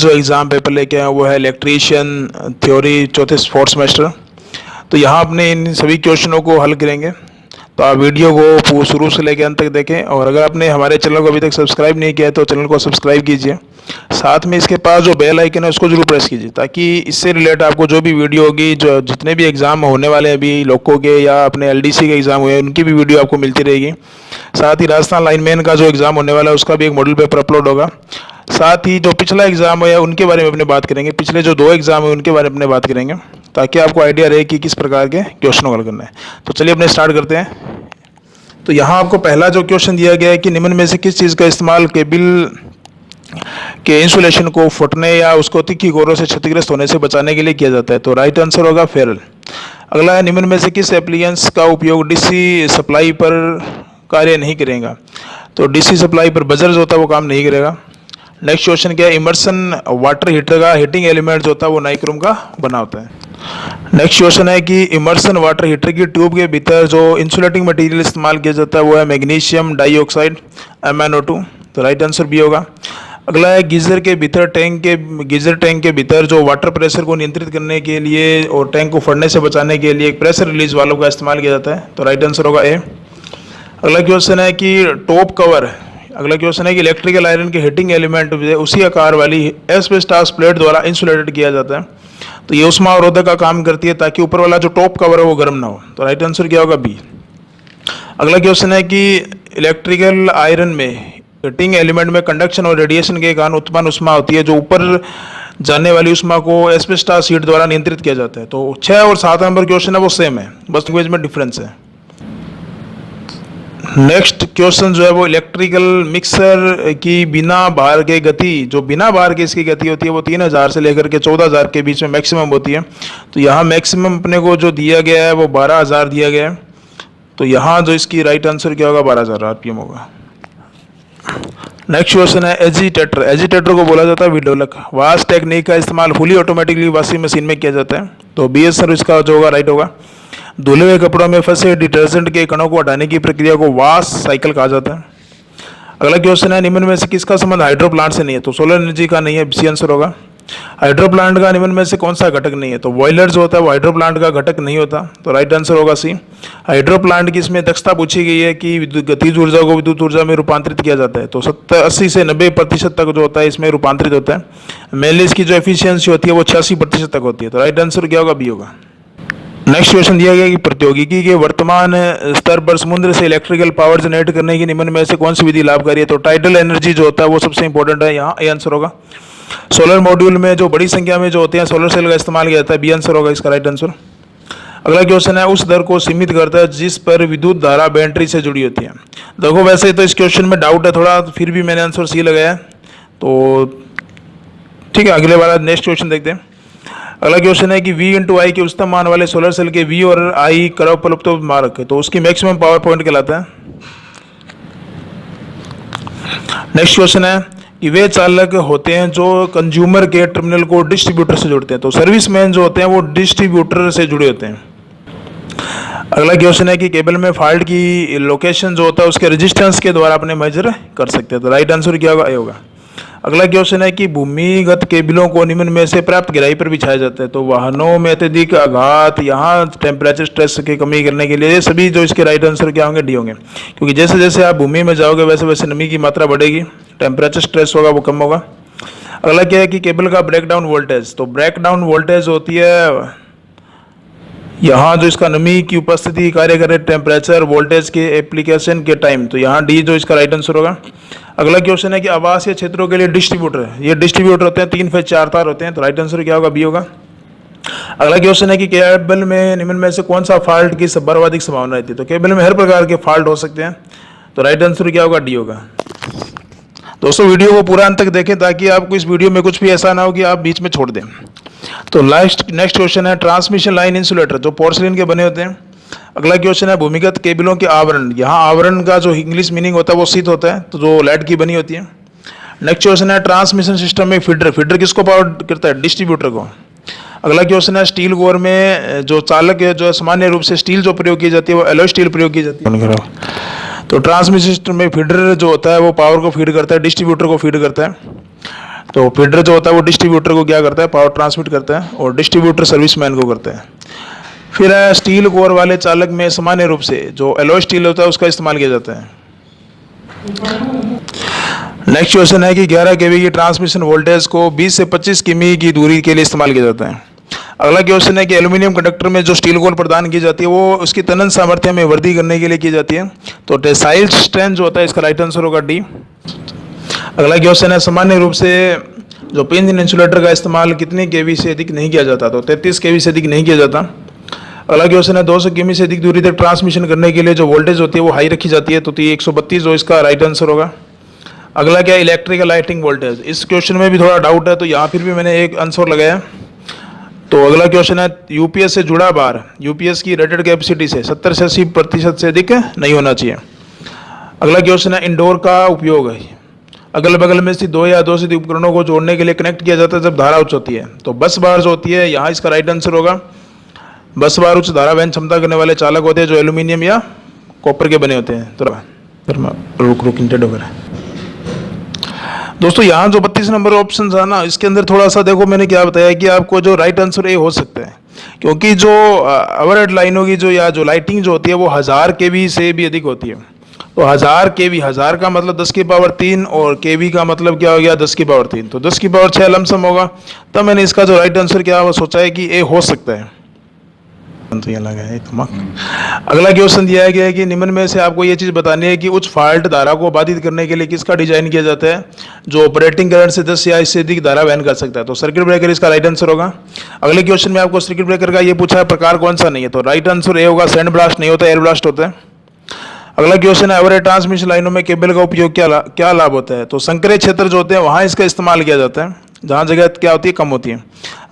जो exam paper लेके आए वो है इलेक्ट्रीशियन थ्योरी चौथे फोर्थ सेमेस्टर। तो यहाँ अपने इन सभी क्वेश्चनों को हल करेंगे। तो आप वीडियो को शुरू से लेकर अंत तक देखें, और अगर आपने हमारे चैनल को अभी तक सब्सक्राइब नहीं किया है तो चैनल को सब्सक्राइब कीजिए। साथ में इसके पास जो बेल आइकन है उसको जरूर प्रेस कीजिए, ताकि इससे रिलेटेड आपको जो भी वीडियो होगी, जो जितने भी एग्ज़ाम होने वाले हैं अभी लोगों के या अपने एलडीसी के एग्ज़ाम हुए उनकी भी वीडियो आपको मिलती रहेगी। साथ ही राजस्थान लाइनमैन का जो एग्ज़ाम होने वाला है उसका भी एक मॉडल पेपर अपलोड होगा। साथ ही जो पिछला एग्ज़ाम है उनके बारे में अपने बात करेंगे, पिछले जो 2 एग्ज़ाम है उनके बारे में अपने बात करेंगे, ताकि आपको आइडिया रहे कि किस प्रकार के क्वेश्चन हल करना है। तो चलिए अपने स्टार्ट करते हैं। तो यहाँ आपको पहला जो क्वेश्चन दिया गया है कि निम्न में से किस चीज़ का इस्तेमाल केबल के इंसुलेशन को फटने या उसको तीखी कोरों से क्षतिग्रस्त होने से बचाने के लिए किया जाता है। तो राइट आंसर होगा फेरल। अगला है, निम्न में से किस एप्लियंस का उपयोग डीसी सप्लाई पर कार्य नहीं करेगा। तो डीसी सप्लाई पर बजर जो होता है वो काम नहीं करेगा। नेक्स्ट क्वेश्चन क्या है, इमर्सन वाटर हीटर का हीटिंग एलिमेंट जो होता है वो नाइक्रोम का बना होता है। नेक्स्ट क्वेश्चन है कि इमर्सन वाटर हीटर की ट्यूब के भीतर जो इंसुलेटिंग मटेरियल इस्तेमाल किया जाता है वो है मैग्नीशियम डाइऑक्साइड MnO2। तो राइट आंसर भी होगा। अगला है, गीजर टैंक के भीतर जो वाटर प्रेशर को नियंत्रित करने के लिए और टैंक को फटने से बचाने के लिए एक प्रेशर रिलीज वाल्व का इस्तेमाल किया जाता है। तो राइट आंसर होगा ए। अगला क्वेश्चन है कि इलेक्ट्रिकल आयरन के हीटिंग एलिमेंट उसी आकार वाली एस्बेस्टॉस प्लेट द्वारा इंसुलेटेड किया जाता है। तो ये उष्मा अवरोधक का काम करती है, ताकि ऊपर वाला जो टॉप कवर है वो गर्म ना हो। तो राइट आंसर क्या होगा, बी। अगला क्वेश्चन है कि इलेक्ट्रिकल आयरन में हीटिंग एलिमेंट में कंडक्शन और रेडिएशन के कारण उत्पन्न उष्मा होती है, जो ऊपर जाने वाली उष्मा को एस्बेस्टॉस शीट द्वारा नियंत्रित किया जाता है। तो 6 और 7 नंबर क्वेश्चन है वो सेम है, बस लैंग्वेज में डिफरेंस है। नेक्स्ट क्वेश्चन जो है वो इलेक्ट्रिकल मिक्सर की बिना भार के गति, जो बिना भार के इसकी गति होती है वो 3000 से लेकर के 14000 के बीच में मैक्सिमम होती है। तो यहाँ मैक्सिमम अपने को जो दिया गया है वो 12000 दिया गया है। तो यहाँ जो इसकी राइट आंसर क्या होगा, 12000 RPM होगा। नेक्स्ट क्वेश्चन है, एजिटेटर को बोला जाता है विडोलक। वाश टेक्निक का इस्तेमाल फुली ऑटोमेटिकली वॉशिंग मशीन में किया जाता है। तो बी आंसर इसका जो होगा राइट होगा। धुले हुए कपड़ों में फंसे डिटर्जेंट के कणों को हटाने की प्रक्रिया को वॉश साइकिल कहा जाता है। अगला क्वेश्चन है, निम्न में से किसका संबंध हाइड्रो प्लांट से नहीं है। तो सोलर एनर्जी का नहीं है, सी आंसर होगा। हाइड्रो प्लांट का निम्न में से कौन सा घटक नहीं है। तो बॉयलर जो होता है वो हाइड्रो प्लांट का घटक नहीं होता। तो राइट आंसर होगा सी। हाइड्रो प्लांट की इसमें दक्षता पूछी गई है कि गतिज ऊर्जा को विद्युत ऊर्जा में रूपांतरित किया जाता है। तो 80 से 90% तक जो होता है इसमें रूपांतरित होता है। मेनली इसकी जो एफिशिएंसी होती है वो 86% तक होती है। तो राइट आंसर क्या होगा, बी होगा। नेक्स्ट क्वेश्चन दिया गया कि प्रौद्योगिकी के वर्तमान स्तर पर समुद्र से इलेक्ट्रिकल पावर जनरेट करने की निम्न में से कौन सी विधि लाभकारी है। तो टाइडल एनर्जी जो होता है वो सबसे इंपॉर्टेंट है, यहाँ ए आंसर होगा। सोलर मॉड्यूल में जो बड़ी संख्या में जो होते हैं सोलर सेल का इस्तेमाल किया जाता है, बी आंसर होगा इसका राइट आंसर। अगला क्वेश्चन है, उस दर को सीमित करता है जिस पर विद्युत धारा बैटरी से जुड़ी होती है। देखो वैसे तो इस क्वेश्चन में डाउट है थोड़ा, फिर भी मैंने आंसर सी लगाया है। तो ठीक है, अगले बार नेक्स्ट क्वेश्चन देखते हैं। अगला क्वेश्चन है कि V/I के उच्चतम मान वाले सोलर सेल के V और I कर्व पर मार्क है, तो उसकी मैक्सिमम पावर पॉइंट कहलाता है। नेक्स्ट क्वेश्चन है कि वे चालक होते हैं जो कंज्यूमर के टर्मिनल को डिस्ट्रीब्यूटर से जोड़ते हैं। तो सर्विसमैन जो होते हैं वो डिस्ट्रीब्यूटर से जुड़े होते हैं। अगला क्वेश्चन है कि केबल में फॉल्ट की लोकेशन जो होता है उसके रेजिस्टेंस के द्वारा अपने मेजर कर सकते हैं। तो राइट आंसर क्या होगा, ए होगा। अगला क्वेश्चन है कि भूमिगत केबलों को निम्न में से प्राप्त गहराई पर बिछाया जाता है। तो वाहनों में अत्यधिक आघात, यहाँ टेम्परेचर स्ट्रेस की कमी करने के लिए, ये सभी जो इसके राइट आंसर क्या होंगे, डी होंगे। क्योंकि जैसे जैसे आप भूमि में जाओगे वैसे वैसे नमी की मात्रा बढ़ेगी, टेम्परेचर स्ट्रेस होगा वो कम होगा। अगला क्या है कि केबल का ब्रेकडाउन वोल्टेज। तो ब्रेकडाउन वोल्टेज होती है यहाँ जो इसका नमी की उपस्थिति कार्य करे टेम्परेचर वोल्टेज के एप्लीकेशन के टाइम। तो यहाँ डी जो इसका राइट आंसर होगा। अगला क्वेश्चन है कि आवासीय क्षेत्रों के लिए डिस्ट्रीब्यूटर, ये डिस्ट्रीब्यूटर होते हैं 3 फेज 4 तार होते हैं। तो राइट आंसर क्या होगा, बी होगा। अगला क्वेश्चन है कि केबल में निम्न में से कौन सा फॉल्ट की सर्वाधिक संभावना रहती है। तो केबल में हर प्रकार के फॉल्ट हो सकते हैं। तो राइट आंसर क्या होगा, डी होगा। दोस्तों वीडियो को पूरा अंत तक देखें, ताकि आपको इस वीडियो में कुछ भी ऐसा ना हो कि आप बीच में छोड़ दें। तो नेक्स्ट क्वेश्चन है, ट्रांसमिशन लाइन इंसुलेटर जो पोर्सिलिन के बने होते हैं। अगला क्वेश्चन है, भूमिगत केबलों के आवरण। यहाँ आवरण का जो इंग्लिश मीनिंग होता है वो शीत होता है, तो जो लेड की बनी होती है। नेक्स्ट क्वेश्चन है, ट्रांसमिशन सिस्टम में फीडर किसको पावर करता है, डिस्ट्रीब्यूटर को। अगला क्वेश्चन है, स्टील कोर में जो चालक है, जो सामान्य रूप से स्टील जो प्रयोग की जाती है वो एलॉय स्टील प्रयोग की जाती है। तो ट्रांसमिशन सिस्टम में फीडर जो होता है वो पावर को फीड करता है, डिस्ट्रीब्यूटर को फीड करता है। तो फीडर जो होता है वो डिस्ट्रीब्यूटर को क्या करता है, पावर ट्रांसमिट करता है, और डिस्ट्रीब्यूटर सर्विसमैन को करता है। फिर है स्टील कोर वाले चालक में सामान्य रूप से जो एलॉय स्टील होता है उसका इस्तेमाल किया जाता है। नेक्स्ट क्वेश्चन है कि 11 केवी की ट्रांसमिशन वोल्टेज को 20 से 25 किमी की दूरी के लिए इस्तेमाल किया जाता है। अगला क्वेश्चन है कि एल्यूमिनियम कंडक्टर में जो स्टील कोर प्रदान की जाती है वो उसकी तनन सामर्थ्य में वृद्धि करने के लिए की जाती है। तो टेसाइल स्ट्रेंथ जो होता है इसका राइट आंसर होगा डी। अगला क्वेश्चन है सामान्य रूप से जो पिन इंसुलेटर का इस्तेमाल कितने केवी से अधिक नहीं किया जाता, तो 33 केवी से अधिक नहीं किया जाता। अगला क्वेश्चन है 200 किमी से अधिक दूरी तक ट्रांसमिशन करने के लिए जो वोल्टेज होती है वो हाई रखी जाती है, तो 132 जो इसका राइट आंसर होगा। अगला क्या है, इलेक्ट्रिकल लाइटिंग वोल्टेज। इस क्वेश्चन में भी थोड़ा डाउट है तो यहाँ फिर भी मैंने एक आंसर लगाया। तो अगला क्वेश्चन है यूपीएस से जुड़ा बार यूपीएस की रेटेड कैपेसिटी से 70 से 80% से अधिक नहीं होना चाहिए। अगला क्वेश्चन है इंडोर का उपयोग है अगल बगल में स्थित 2 या 2 से अधिक उपकरणों को जोड़ने के लिए कनेक्ट किया जाता है जब धारा उच्च होती है। तो बस बार जो होती है यहाँ इसका राइट आंसर होगा। बस बार उच्च धारा वहन क्षमता करने वाले चालक होते हैं जो एल्यूमिनियम या कॉपर के बने होते हैं। तो रुक इंटेड वगैरह। दोस्तों यहाँ जो 32 नंबर ऑप्शन था ना, इसके अंदर थोड़ा सा देखो मैंने क्या बताया कि आपको जो राइट आंसर ए हो सकता है, क्योंकि जो ओवरहेड लाइनों की जो या जो लाइटिंग जो होती है वो 1000 केवी से भी अधिक होती है। तो 1000 केवी, 1000 का मतलब 10 की पावर 3 और केवी का मतलब क्या हो गया 10 की पावर 3, तो 10 की पावर 6 लमसम होगा। तब मैंने इसका जो राइट आंसर क्या वो सोचा है कि ए हो सकता है। तो ये लगा है अगला क्वेश्चन दिया गया है कि निम्न में से आपको ये चीज बतानी है कि उच्च फॉल्ट धारा को बाधित करने के लिए किसका डिजाइन किया जाता है जो ऑपरेटिंग करंट से 10 या इससे अधिक धारा वहन कर सकता है। तो सर्किट ब्रेकर इसका राइट आंसर होगा। अगले क्वेश्चन में आपको सर्किट ब्रेकर का ये पूछा है प्रकार कौन सा नहीं है, तो राइट आंसर ए होगा। सैंड ब्लास्ट नहीं होता, एयर ब्लास्ट होता है। अगला क्वेश्चन है ओवरहेड ट्रांसमिशन लाइनों में केबल का उपयोग क्या लाभ होता है, तो संकरे क्षेत्र जो होते हैं वहां इसका इस्तेमाल किया जाता है जहां जगह क्या होती है कम होती है।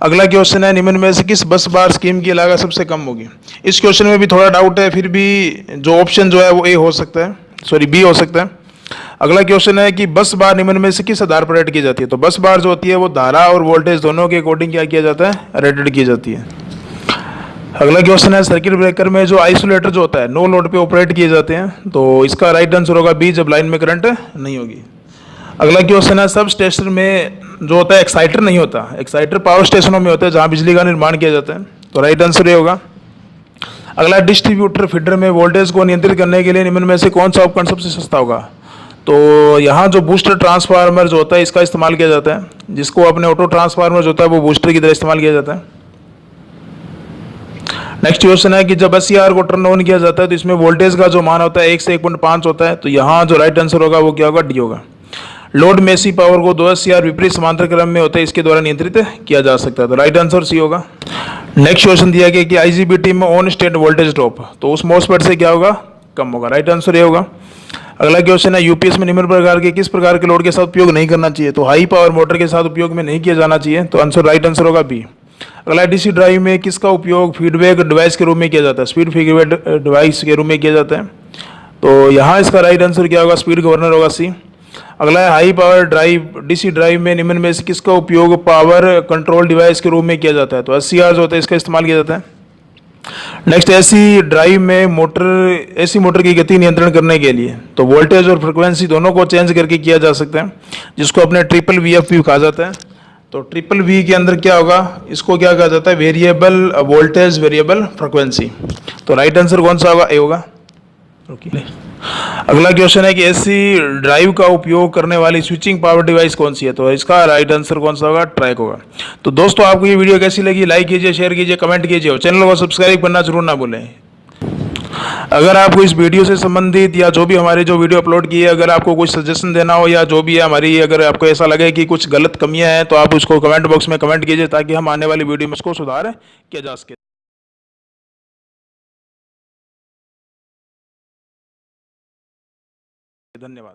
अगला क्वेश्चन है निम्न में से किस बस बार स्कीम की लागत सबसे कम होगी। इस क्वेश्चन में भी थोड़ा डाउट है, फिर भी जो ऑप्शन जो है वो ए हो सकता है, सॉरी बी हो सकता है। अगला क्वेश्चन है कि बस बार निम्न में से किस आधार पर रेट की जाती है, तो बस बार जो होती है वो धारा और वोल्टेज दोनों के अकॉर्डिंग क्या किया जाता है, रेटेड की जाती है। अगला क्वेश्चन है सर्किट ब्रेकर में जो आइसोलेटर जो होता है नो लोड पे ऑपरेट किए जाते हैं, तो इसका राइट आंसर होगा बी, जब लाइन में करंट नहीं होगी। अगला क्वेश्चन है सब स्टेशन में जो होता है एक्साइटर नहीं होता, एक्साइटर पावर स्टेशनों में होता है जहां बिजली का निर्माण किया जाता है, तो राइट आंसर ये होगा। अगला डिस्ट्रीब्यूटर फीडर में वोल्टेज को नियंत्रित करने के लिए निम्न में से कौन सा उपकरण सबसे सस्ता होगा, तो यहाँ जो बूस्टर ट्रांसफार्मर जो होता है इसका इस्तेमाल किया जाता है, जिसको अपने ऑटो ट्रांसफार्मर जो होता है वो बूस्टर की तरह इस्तेमाल किया जाता है। नेक्स्ट क्वेश्चन है कि जब 80R को टर्न ऑन किया जाता है तो इसमें वोल्टेज का जो मान होता है 1 से 1.5 होता है, तो यहाँ जो राइट आंसर होगा वो क्या होगा, डी होगा। लोड में सी पावर को 2 80R विपरीत समांतर क्रम में होते हैं, इसके द्वारा नियंत्रित किया जा सकता है, तो राइट आंसर सी होगा। नेक्स्ट क्वेश्चन दिया गया कि आईजीबीटी में ऑन स्टेट वोल्टेज ड्रॉप तो उस मॉसफेट से क्या होगा, कम होगा, राइट आंसर ये होगा। अगला क्वेश्चन है यूपीएस में निम्न प्रकार के किस प्रकार के लोड के साथ उपयोग नहीं करना चाहिए, तो हाई पावर मोटर के साथ उपयोग में नहीं किया जाना चाहिए, तो आंसर राइट आंसर होगा बी। अगला डीसी ड्राइव में किसका उपयोग फीडबैक डिवाइस के रूप में किया जाता है, स्पीड फीडबैक डिवाइस के रूप में किया जाता है, तो यहाँ इसका राइट आंसर क्या होगा, स्पीड गवर्नर होगा सी। अगला है high power drive DC drive में निम्न में से किसका उपयोग पावर कंट्रोल डिवाइस के रूप में किया जाता है, तो एससीआर जो होता है इसका इस्तेमाल किया जाता है। नेक्स्ट एसी ड्राइव में एसी मोटर की गति नियंत्रण करने के लिए तो वोल्टेज और फ्रिक्वेंसी दोनों को चेंज करके किया जा सकता है, जिसको अपने ट्रिपल VF भी कहा जाता है। तो ट्रिपल V के अंदर क्या होगा, इसको क्या कहा जाता है, वेरिएबल वोल्टेज वेरिएबल फ्रिक्वेंसी, तो राइट आंसर कौन सा होगा, ए होगा। अगला क्वेश्चन है कि एसी ड्राइव का उपयोग करने वाली स्विचिंग पावर डिवाइस कौन सी है, तो इसका राइट आंसर कौन सा होगा, ट्रैक होगा। तो दोस्तों आपको ये वीडियो कैसी लगी, लाइक कीजिए, शेयर कीजिए, कमेंट कीजिए और चैनल को सब्सक्राइब करना जरूर ना भूलें। अगर आपको इस वीडियो से संबंधित या जो भी हमारे जो वीडियो अपलोड की है, अगर आपको कुछ सजेशन देना हो या जो भी है हमारी, अगर आपको ऐसा लगे कि कुछ गलत कमियां हैं तो आप उसको कमेंट बॉक्स में कमेंट कीजिए ताकि हम आने वाली वीडियो में उसको सुधार किया जा सके। धन्यवाद।